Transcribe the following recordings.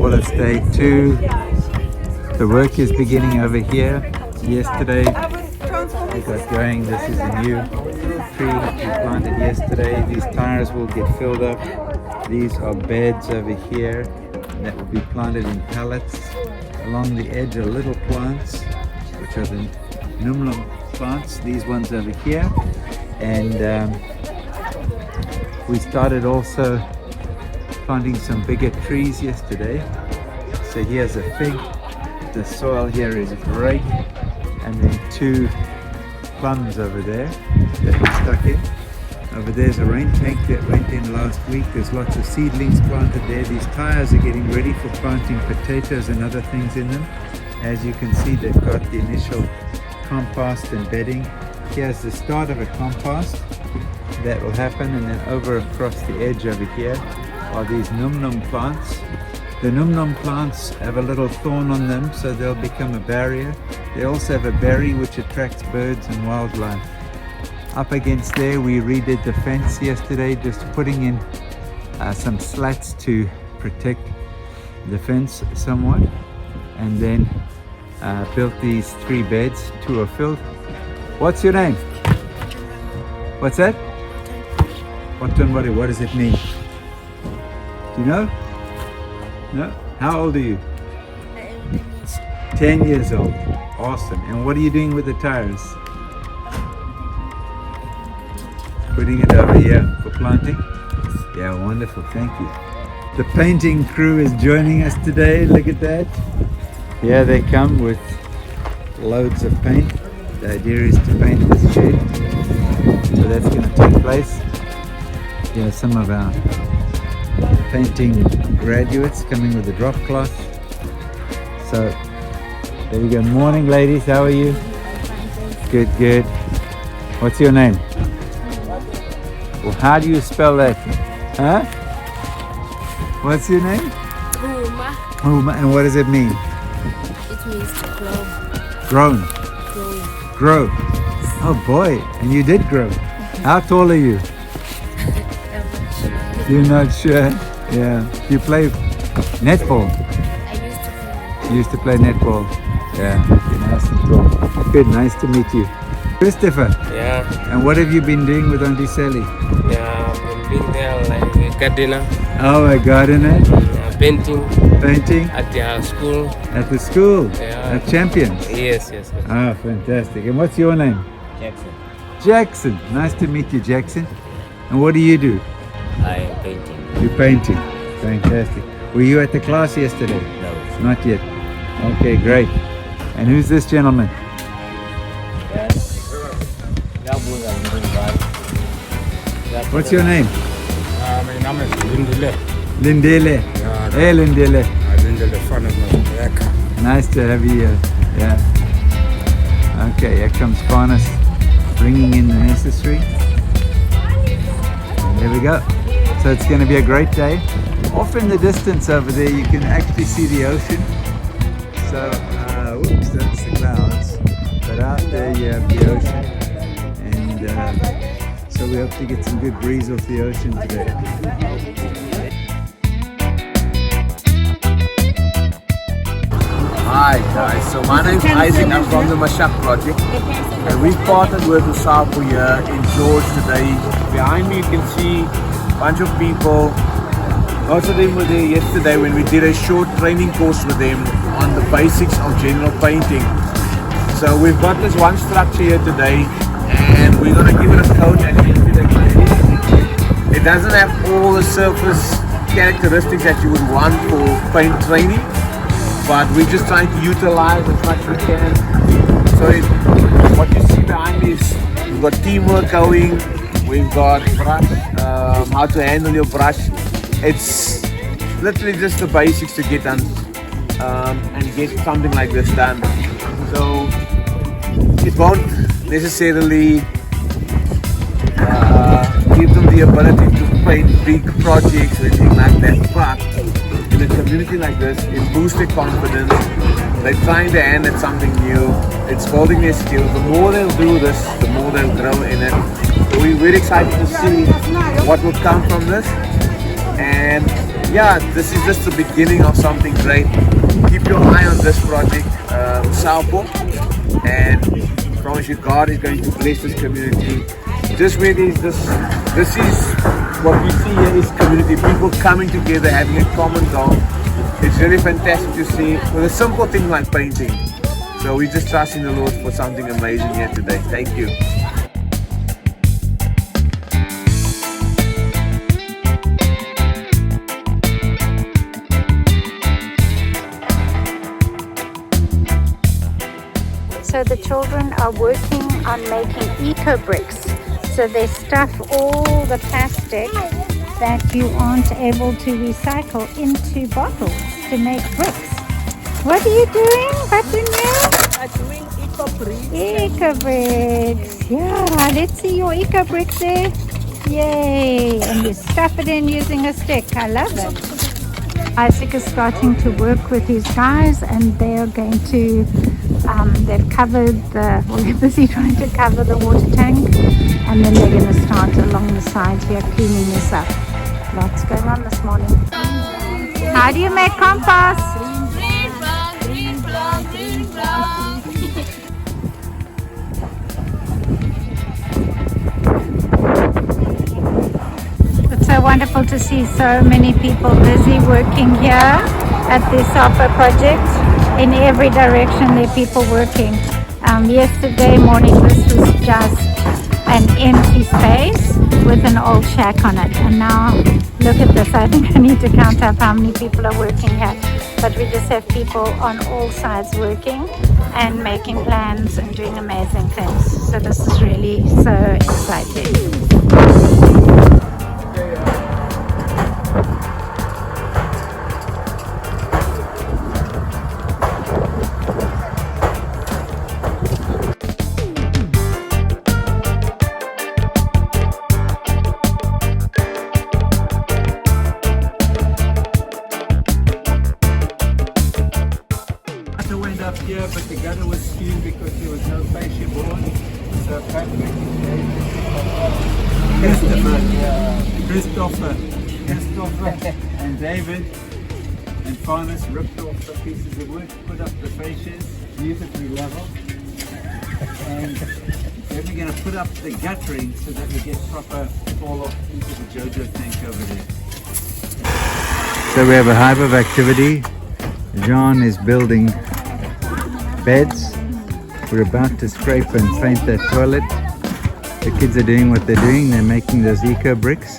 Well, it's day 2. The work is beginning over here. Yesterday we got going. This is a new tree we planted yesterday. These tires will get filled up. These are beds over here that will be planted in pallets. Along the edge are little plants, which are the numnum plants. These ones over here. And we started also planting some bigger trees yesterday. So here's a fig. The soil here is great. And then 2 plums over there that we stuck in. Over there's a rain tank that went in last week. There's lots of seedlings planted there. These tires are getting ready for planting potatoes and other things in them. As you can see, they've got the initial compost and bedding. Here's the start of a compost that will happen, and then over across the edge over here are these numnum plants. The numnum plants have a little thorn on them, so they'll become a barrier. They also have a berry which attracts birds and wildlife. Up against there we redid the fence yesterday, just putting in some slats to protect the fence somewhat, and then built these 3 beds. 2 are filled. What's your name? What's that? What does it mean? Do you know? No? How old are you? 10 years old. Awesome. And what are you doing with the tires? Putting it over here for planting? Yeah, wonderful. Thank you. The painting crew is joining us today. Look at that. Here they come with loads of paint. The idea is to paint this shed. So that's going to take place. Here are some of our painting graduates coming with a drop cloth. So there we go. Morning ladies, how are you? Good, good. What's your name? Well, how do you spell that? Huh? What's your name? Uma. Uma. And what does it mean? It means to grow. Grown. Grow. Grow. Oh boy, and you did grow. How tall are you? You're not sure? Yeah. You play netball? You used to play netball? Yeah. You're nice and tall. Good, nice to meet you. Christopher? Yeah. And what have you been doing with Auntie Sally? Yeah, I've been being there like a gardener. Oh, a gardener? Painting. Painting? At the school. At the school? Yeah. At Champions? Yes. Ah, fantastic. And what's your name? Jackson. Jackson. Nice to meet you, Jackson. And what do you do? I am painting. You're painting. Fantastic. Were you at the class yesterday? No. Not yet. Okay, great. And who's this gentleman? What's your name? Mijn naam is Lindele. Lindele. Ja, Hey, Lindele. Lindele van het werk. Nice to have you here. Yeah. Okay, here comes Farnas bringing in the necessary. And there we go. So it's going to be a great day. Off in the distance over there, you can actually see the ocean. So, whoops, that's the clouds. But out there you have the ocean. And so we hope to get some good breeze off the ocean today. Hi guys, so my name is Isaac, I'm from the Mashak project, and we partnered with Usapo here in George today. Behind me you can see a bunch of people. Most of them were there yesterday when we did a short training course with them on the basics of general painting. So we've got this one structure here today, and we're going to give it a coat and insulate it. It doesn't have all the surface characteristics that you would want for paint training, but we're just trying to utilize as much as we can. So what you see behind me is we've got teamwork going, we've got brush, how to handle your brush. It's literally just the basics to get done and get something like this done. So it won't necessarily give them the ability to paint big projects or anything like that, but in a community like this, it boosts their confidence. They're trying their hand at something new. It's building their skills. The more they'll do this, the more they'll grow in it. So we're very excited to see what will come from this. And yeah, this is just the beginning of something great. Keep your eye on this project, Saupo, and I promise you God is going to bless this community. Just really, this is what we see here is community, people coming together, having a common goal. It's really fantastic to see with a simple thing like painting. So we just trust in the Lord for something amazing here today. Thank you. So the children are working on making eco bricks. So they stuff all the plastic that you aren't able to recycle into bottles to make bricks. What are you doing, Batunya? I'm doing eco bricks. Eco bricks. Yeah, let's see your eco bricks there. Yay! And you stuff it in using a stick. I love it. Isaac is starting to work with his guys, and they are going to they've covered they're busy trying to cover the water tank, and then they're going to start along the sides here cleaning this up. Lots going on this morning. How do you make compost? Green brown, green brown, green brown. It's so wonderful to see so many people busy working here at the SAPA project. In every direction there are people working. Yesterday morning this was just an empty space with an old shack on it, and now look at this. I think I need to count up how many people are working here, but we just have people on all sides working and making plans and doing amazing things. So this is really so exciting. Up here, but the gutter was skewed because there was no fascia board. So Patrick Christopher and David and Farnus ripped off the pieces of wood, put up the fascias, beautifully level, and then we're going to put up the guttering so that we get proper fall off into the JoJo tank over there. So we have a hive of activity. John is building beds. We're about to scrape and paint that toilet. The kids are doing what they're doing. They're making those eco bricks,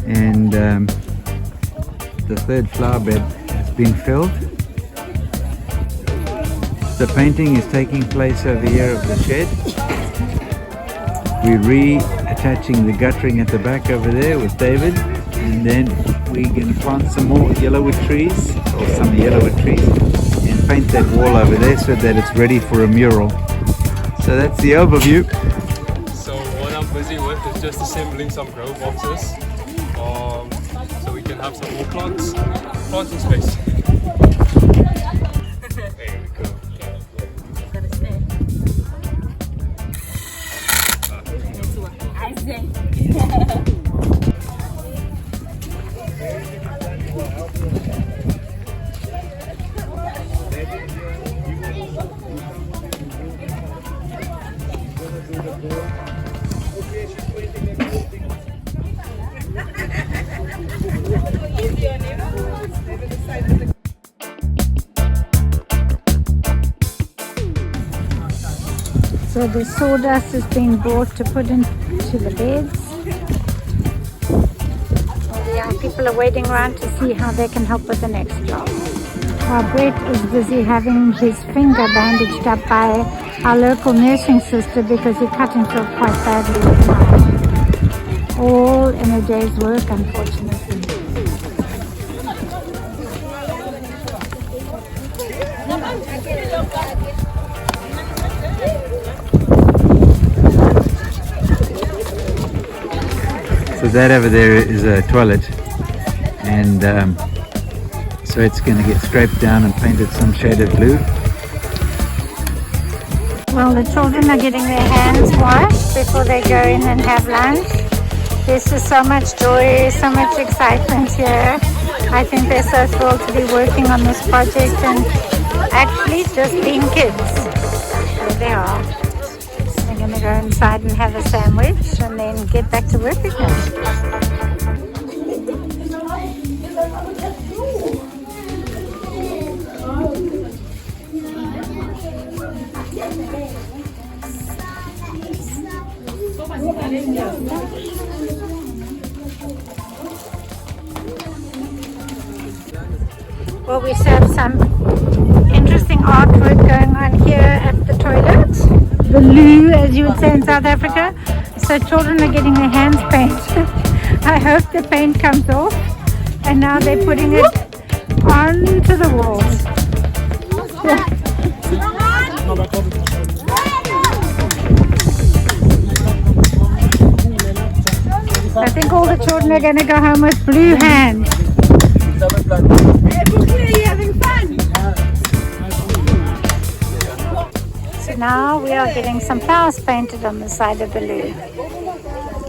and the third flower bed has been filled. The painting is taking place over here of the shed. We're reattaching the guttering at the back over there with David, and then we're going to plant some more yellowwood trees, or some yellowwood trees, and paint that wall over there so that it's ready for a mural. So that's the overview. So what I'm busy with is just assembling some grow boxes, so we can have some more planting space. There we go. So the sawdust is being brought to put into the beds. The young people are waiting around to see how they can help with the next job. While Brett is busy having his finger bandaged up by our local nursing sister because he cut himself quite badly with a knife. All in a day's work, unfortunately. So that over there is a toilet, and so it's going to get scraped down and painted some shade of blue. Well, the children are getting their hands washed before they go in and have lunch. There's just so much joy, so much excitement here. I think they're so thrilled to be working on this project and actually just being kids. There they are. They're going to go inside and have a sandwich and then get back to work again. Well, we have some interesting artwork going on here at the toilet, the loo as you would say in South Africa. So children are getting their hands painted. I hope the paint comes off, and now they're putting it onto the walls. I think all the children are going to go home with blue hands. So now we are getting some flowers painted on the side of the loo.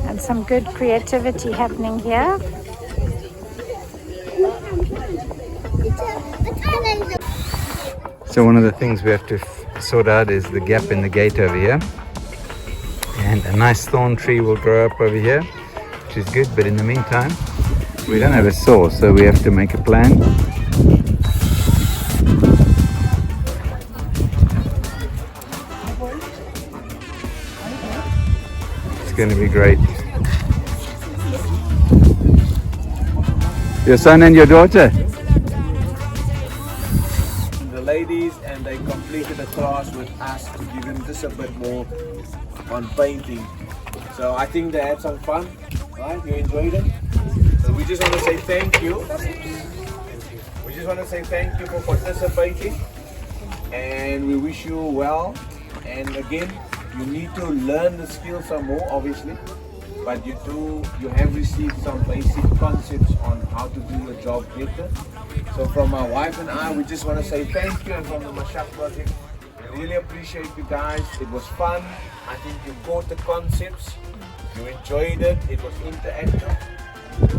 And some good creativity happening here. So one of the things we have to sort out is the gap in the gate over here. And a nice thorn tree will grow up over here, which is good, but in the meantime, we don't have a saw, so we have to make a plan. It's going to be great. Your son and your daughter? The ladies, and they completed a class with us to give them just a bit more on painting. So I think they had some fun, right? You enjoyed it? So we just want to say thank you. We just want to say thank you for participating, and we wish you well. And again, you need to learn the skill some more, obviously, but you have received some basic concepts on how to do the job better. So from my wife and I, we just want to say thank you, and from the Mashak project, we really appreciate you guys. It was fun. I think you caught the concepts, you enjoyed it, it was interactive.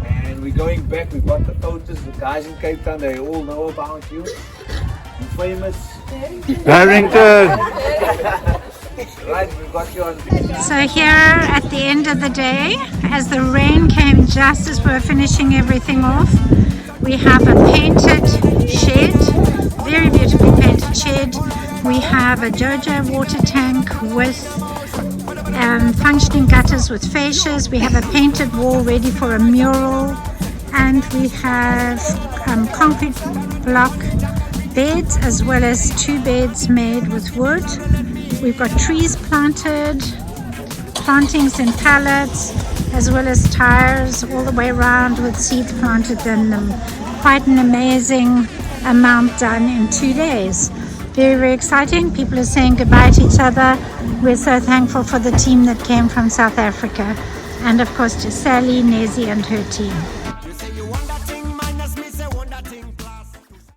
And we're going back, we've got the photos, the guys in Cape Town, they all know about you. You're famous. Barrington! Right, we've got you on. So here at the end of the day, as the rain came just as we were finishing everything off, we have a painted shed, very beautifully painted shed. We have a JoJo water tank with functioning gutters with fascias. We have a painted wall ready for a mural, and we have concrete block beds as well as 2 beds made with wood. We've got trees planted, plantings in pallets, as well as tires all the way around with seeds planted in them. Quite an amazing amount done in 2 days. Very, very exciting. People are saying goodbye to each other. We're so thankful for the team that came from South Africa, and of course to Sally, Nezi and her team.